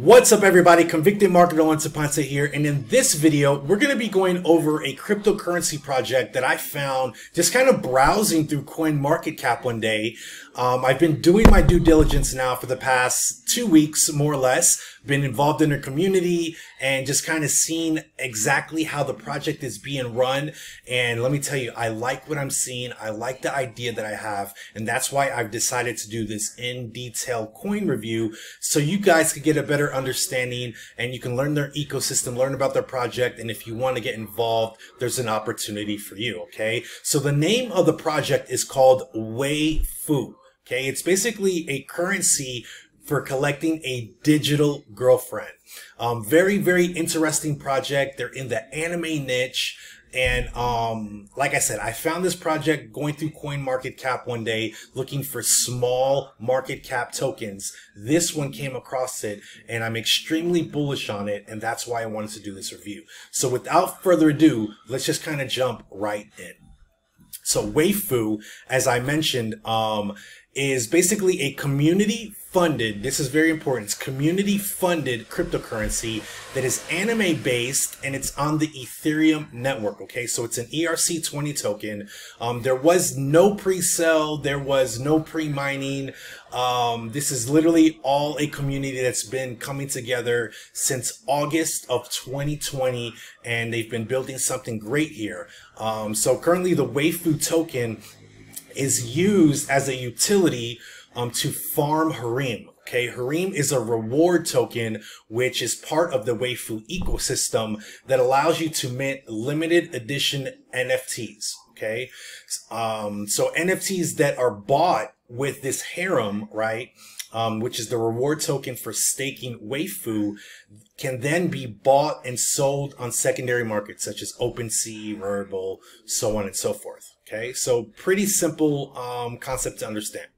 What's up, everybody? Convicted Marketer Once Upon here, and in this video we're going to be going over a cryptocurrency project that I found just kind of browsing through CoinMarketCap one day. I've been doing my due diligence now for the past 2 weeks, more or less. Been involved in their community and just kind of seen exactly how the project is being run. And let me tell you, I like what I'm seeing. I like the idea that I have, and that's why I've decided to do this in detail coin review, so you guys could get a better understanding and you can learn their ecosystem, learn about their project, and if you want to get involved, there's an opportunity for you. Okay, so the name of the project is called Waifu. Okay, it's basically a currency for collecting a digital girlfriend. Very, very interesting project. They're in the anime niche. And like I said, I found this project going through CoinMarketCap one day looking for small market cap tokens. This one came across it and I'm extremely bullish on it, and that's why I wanted to do this review. So without further ado, let's just kind of jump right in. So Waifu, as I mentioned, is basically a community funded, this is very important, it's community funded cryptocurrency that is anime based, and it's on the Ethereum network. Okay, so it's an ERC20 token. There was no pre-sale, there was no pre-mining. This is literally all a community that's been coming together since August of 2020, and they've been building something great here. So currently the Waifu token is used as a utility to farm harem. Okay, harem is a reward token which is part of the Waifu ecosystem that allows you to mint limited edition NFTs. Okay, so NFTs that are bought with this harem, right, which is the reward token for staking Waifu, can then be bought and sold on secondary markets such as OpenSea, Rarible, so on and so forth. Okay, so pretty simple concept to understand.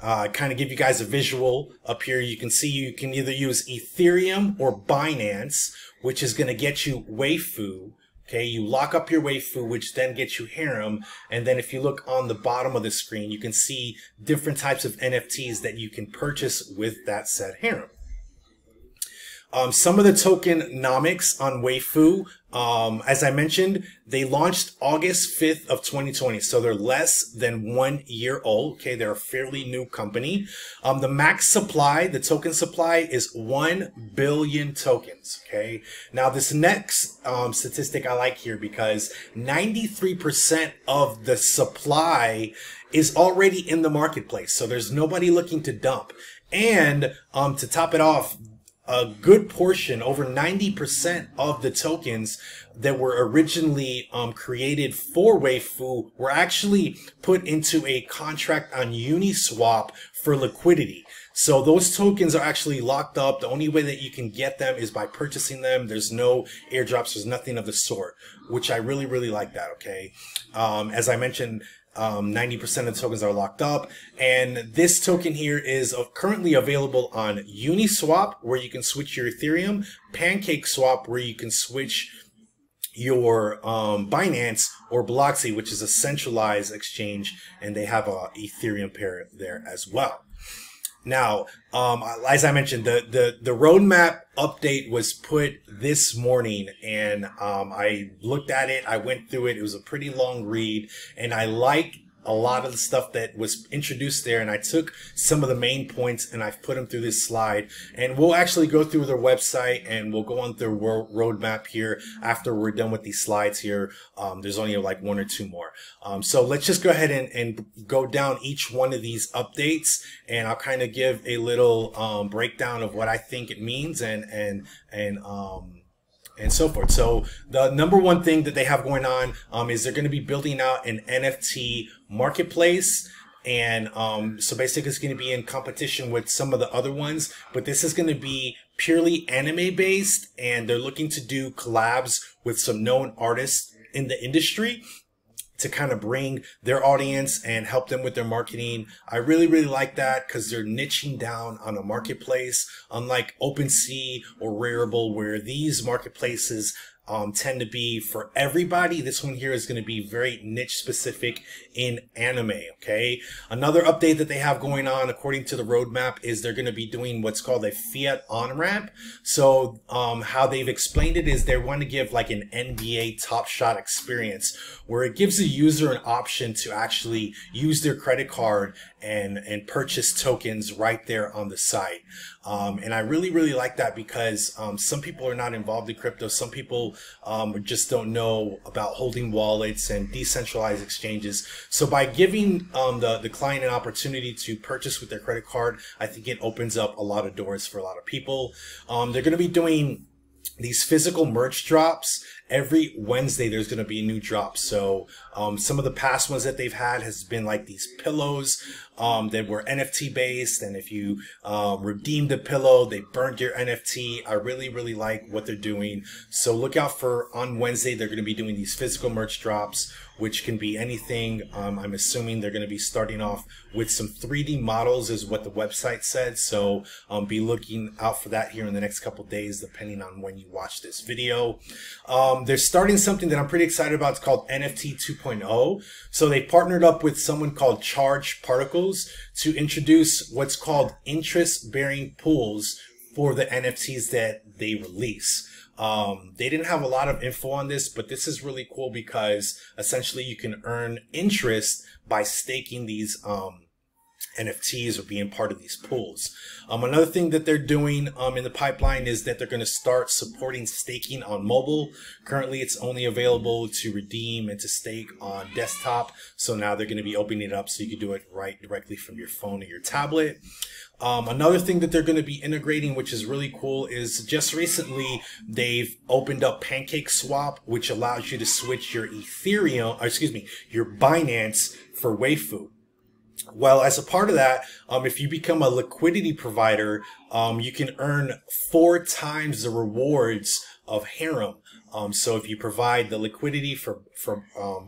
Kind of give you guys a visual up here. You can see you can either use Ethereum or Binance, which is going to get you Waifu. Okay, you lock up your Waifu, which then gets you harem. And then if you look on the bottom of the screen, you can see different types of NFTs that you can purchase with that said harem. Some of the tokenomics on Waifu, as I mentioned, they launched August 5th of 2020. So they're less than 1 year old. Okay, they're a fairly new company. The max supply, the token supply, is 1 billion tokens. Okay, now this next statistic I like here, because 93% of the supply is already in the marketplace. So there's nobody looking to dump. And to top it off, a good portion, over 90% of the tokens that were originally created for Waifu were actually put into a contract on Uniswap for liquidity. So those tokens are actually locked up. The only way that you can get them is by purchasing them. There's no airdrops. There's nothing of the sort, which I really, really like that. Okay. As I mentioned, 90% of the tokens are locked up, and this token here is currently available on Uniswap, where you can switch your Ethereum, PancakeSwap, where you can switch your Binance, or Bloxy, which is a centralized exchange, and they have a Ethereum pair there as well. Now, as I mentioned, the roadmap update was put this morning, and I looked at it, I went through it. It was a pretty long read, and I like a lot of the stuff that was introduced there, and I took some of the main points and I've put them through this slide, and we'll actually go through their website and we'll go on their roadmap here after we're done with these slides here. There's only like 1 or 2 more. So let's just go ahead and go down each one of these updates, and I'll kind of give a little breakdown of what I think it means and so forth. So the number one thing that they have going on is they're going to be building out an NFT marketplace. And so basically it's going to be in competition with some of the other ones, but this is going to be purely anime based, and they're looking to do collabs with some known artists in the industry to kind of bring their audience and help them with their marketing. I really, really like that, because they're niching down on a marketplace, unlike OpenSea or Rarible, where these marketplaces tend to be for everybody. This one here is going to be very niche specific in anime. Okay. Another update that they have going on, according to the roadmap, is they're going to be doing what's called a fiat on-ramp. So how they've explained it is they want to give like an NBA Top Shot experience where it gives the user an option to actually use their credit card and purchase tokens right there on the site. And I really like that because some people are not involved in crypto. Some people just don't know about holding wallets and decentralized exchanges. So by giving the client an opportunity to purchase with their credit card, I think it opens up a lot of doors for a lot of people. They're going to be doing these physical merch drops. Every Wednesday there's going to be a new drop. So some of the past ones that they've had has been like these pillows that were NFT based, and if you redeemed the pillow, they burned your NFT. I really like what they're doing. So look out for, on Wednesday they're going to be doing these physical merch drops, which can be anything. I'm assuming they're going to be starting off with some 3D models is what the website said. So be looking out for that here in the next couple days, depending on when you watch this video. They're starting something that I'm pretty excited about. It's called NFT 2.0. So they partnered up with someone called Charged Particles to introduce what's called interest-bearing pools for the NFTs that they release. They didn't have a lot of info on this, but this is really cool because essentially you can earn interest by staking these NFTs or being part of these pools. Another thing that they're doing in the pipeline is that they're going to start supporting staking on mobile. Currently, it's only available to redeem and to stake on desktop. So now they're going to be opening it up so you can do it right directly from your phone or your tablet. Another thing that they're going to be integrating, which is really cool, is just recently they've opened up Pancake Swap, which allows you to switch your Ethereum, or excuse me, your Binance for Waifu. Well, as a part of that, if you become a liquidity provider, you can earn 4 times the rewards of Harem. So if you provide the liquidity for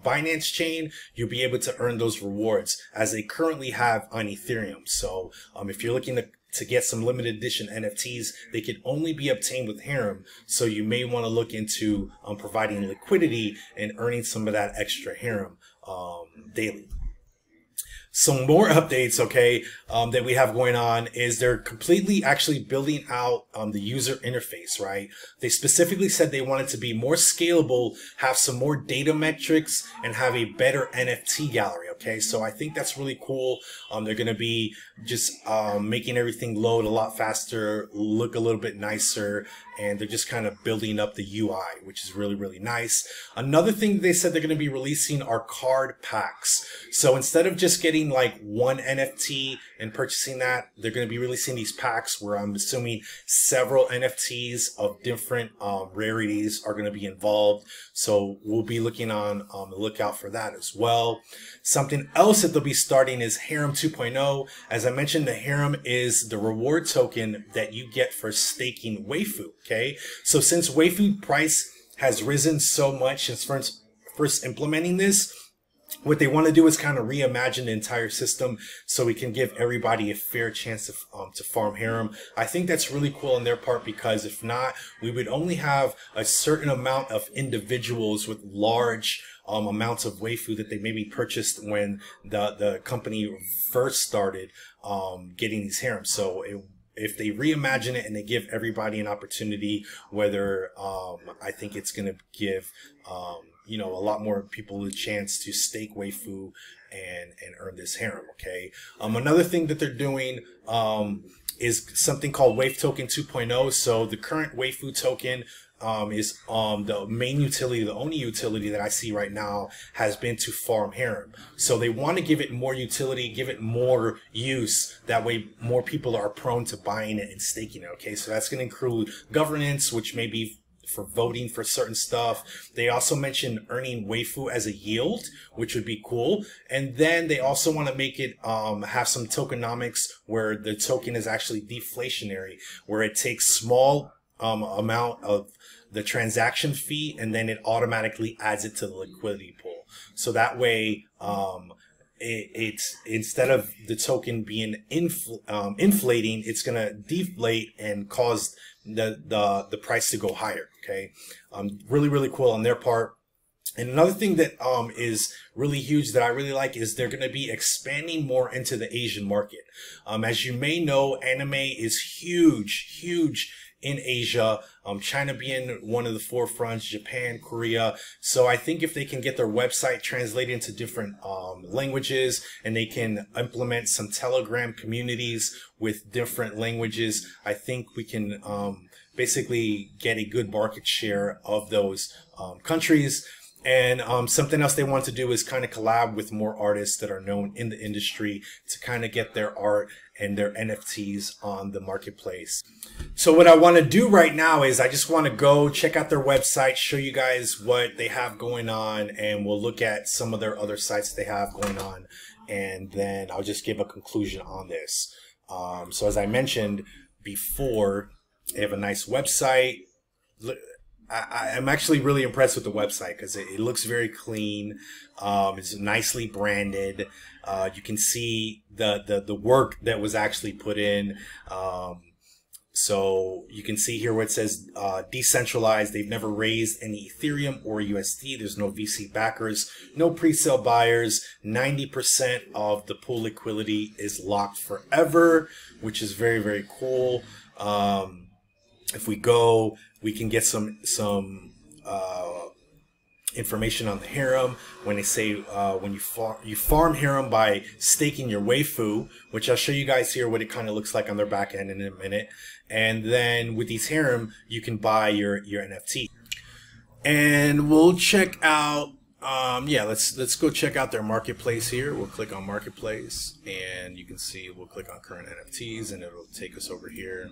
Binance chain, you'll be able to earn those rewards as they currently have on Ethereum. So if you're looking to get some limited edition NFTs, they can only be obtained with Harem. So you may want to look into providing liquidity and earning some of that extra Harem daily. Some more updates, okay, that we have going on is they're completely actually building out the user interface, right? They specifically said they wanted to be more scalable, have some more data metrics, and have a better NFT gallery, okay? So I think that's really cool. They're going to be just making everything load a lot faster, look a little bit nicer, and they're just kind of building up the UI, which is really nice. Another thing they said they're going to be releasing are card packs. So instead of just getting like one NFT and purchasing that, they're going to be releasing these packs where I'm assuming several NFTs of different rarities are going to be involved. So we'll be looking on the lookout for that as well. Something else that they'll be starting is Harem 2.0. As I mentioned, the Harem is the reward token that you get for staking Waifu. Okay, so since Waifu price has risen so much since first implementing this, what they want to do is kind of reimagine the entire system so we can give everybody a fair chance to farm Harem. I think that's really cool on their part, because if not, we would only have a certain amount of individuals with large amounts of Waifu that they maybe purchased when the company first started getting these Harems. So if they reimagine it and they give everybody an opportunity, whether I think it's going to give you know, a lot more people a chance to stake Waifu and earn this Harem. Okay. Another thing that they're doing is something called Waifu Token 2.0. So the current Waifu token is the main utility, the only utility that I see right now has been to farm Harem. So they want to give it more utility, give it more use. That way more people are prone to buying it and staking it. Okay, so that's going to include governance, which may be for voting for certain stuff. They also mentioned earning Waifu as a yield, which would be cool. And then they also want to make it have some tokenomics where the token is actually deflationary, where it takes small amount of the transaction fee and then it automatically adds it to the liquidity pool. So that way it's instead of the token being inflating, it's going to deflate and cause the price to go higher. Okay. Really, really cool on their part. And another thing that is really huge that I really like is they're going to be expanding more into the Asian market. As you may know, anime is huge in Asia, China being one of the forefronts, Japan, Korea. So I think if they can get their website translated into different languages, and they can implement some Telegram communities with different languages, I think we can basically get a good market share of those countries. And something else they want to do is kind of collab with more artists that are known in the industry to kind of get their art and their NFTs on the marketplace. So what I want to do right now is I just want to go check out their website, show you guys what they have going on, and we'll look at some of their other sites they have going on, and then I'll just give a conclusion on this. So as I mentioned before, they have a nice website. I'm actually really impressed with the website because it looks very clean. It's nicely branded. You can see the work that was actually put in. So you can see here where it says decentralized. They've never raised any Ethereum or USD. There's no VC backers, no pre-sale buyers. 90% of the pool liquidity is locked forever, which is very, very cool. If we go, we can get some information on the harem. When they say when you farm harem by staking your waifu, which I'll show you guys here what it kind of looks like on their back end in a minute. And then with these harem, you can buy your NFT. And we'll check out. Yeah, let's go check out their marketplace here. We'll click on marketplace, and you can see we'll click on current NFTs, and it'll take us over here.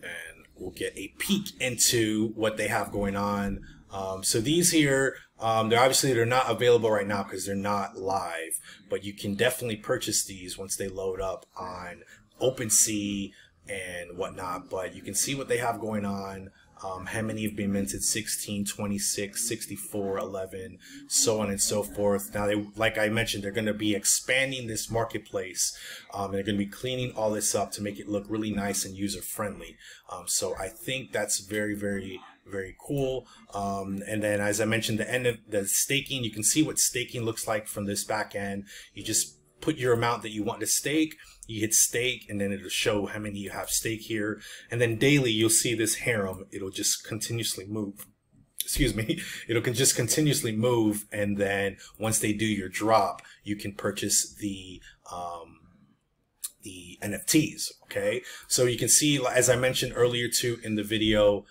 And we'll get a peek into what they have going on. So these here, they're not available right now because they're not live, but you can definitely purchase these once they load up on OpenSea and whatnot. But you can see what they have going on. How many have been minted? 16, 26, 64, 11, so on and so forth. Now, like I mentioned, they're going to be expanding this marketplace. They're going to be cleaning all this up to make it look really nice and user-friendly. So I think that's very, very, very cool. And then, as I mentioned, the end of the staking, you can see what staking looks like from this back end. You just put your amount that you want to stake. You hit stake, and then it'll show how many you have stake here. And then daily, you'll see this harem. It'll just continuously move. Excuse me. It'll just continuously move. And then once they do your drop, you can purchase the NFTs. Okay. So you can see, as I mentioned earlier too in the video,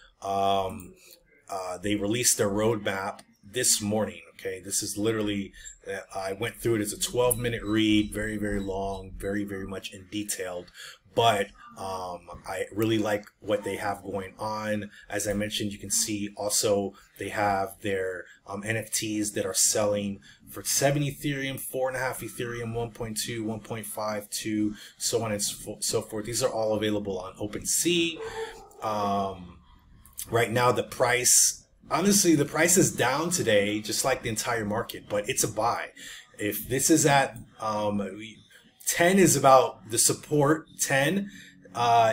they released their roadmap this morning. Okay. This is literally, I went through it as a 12-minute read, very, very long, very, very much in detailed, but I really like what they have going on. As I mentioned, you can see also they have their NFTs that are selling for 7 Ethereum, 4.5 Ethereum, 1.2, 1.5, 2, so on and so forth. These are all available on OpenSea. Right now, the price, honestly, the price is down today, just like the entire market, but it's a buy. If this is at 10 is about the support, 10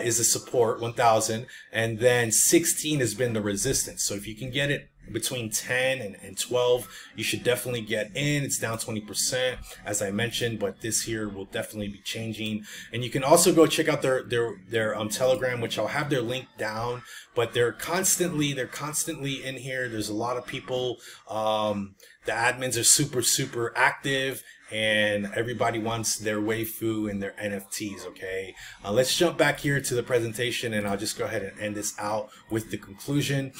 is the support, 1,000, and then 16 has been the resistance. So if you can get it between 10 and 12, you should definitely get in. It's down 20%, as I mentioned, but this here will definitely be changing. And you can also go check out their Telegram, which I'll have their link down, but they're constantly in here. There's a lot of people. The admins are super active, and everybody wants their waifu and their NFTs. Okay, let's jump back here to the presentation, and I'll just go ahead and end this out with the conclusion,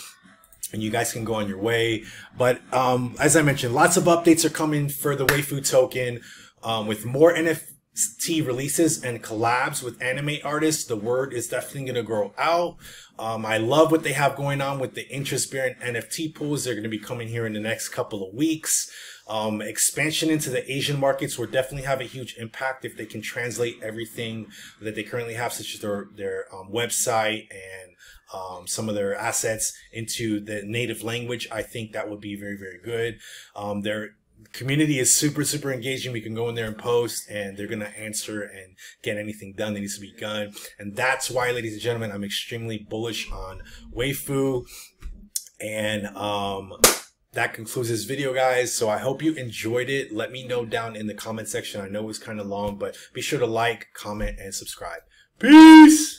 and you guys can go on your way. But as I mentioned, lots of updates are coming for the Waifu token, with more NFT releases and collabs with anime artists. The word is definitely going to grow out. I love what they have going on with the interest-bearing NFT pools. They're going to be coming here in the next couple of weeks. Expansion into the Asian markets will definitely have a huge impact if they can translate everything that they currently have, such as their website and some of their assets into the native language. I think that would be very, very good. Community is super engaging. We can go in there and post, and they're going to answer and get anything done that needs to be done. And that's why, ladies and gentlemen, I'm extremely bullish on Waifu. And that concludes this video, guys. So I hope you enjoyed it. Let me know down in the comment section. I know it was kind of long, but be sure to like, comment, and subscribe. Peace!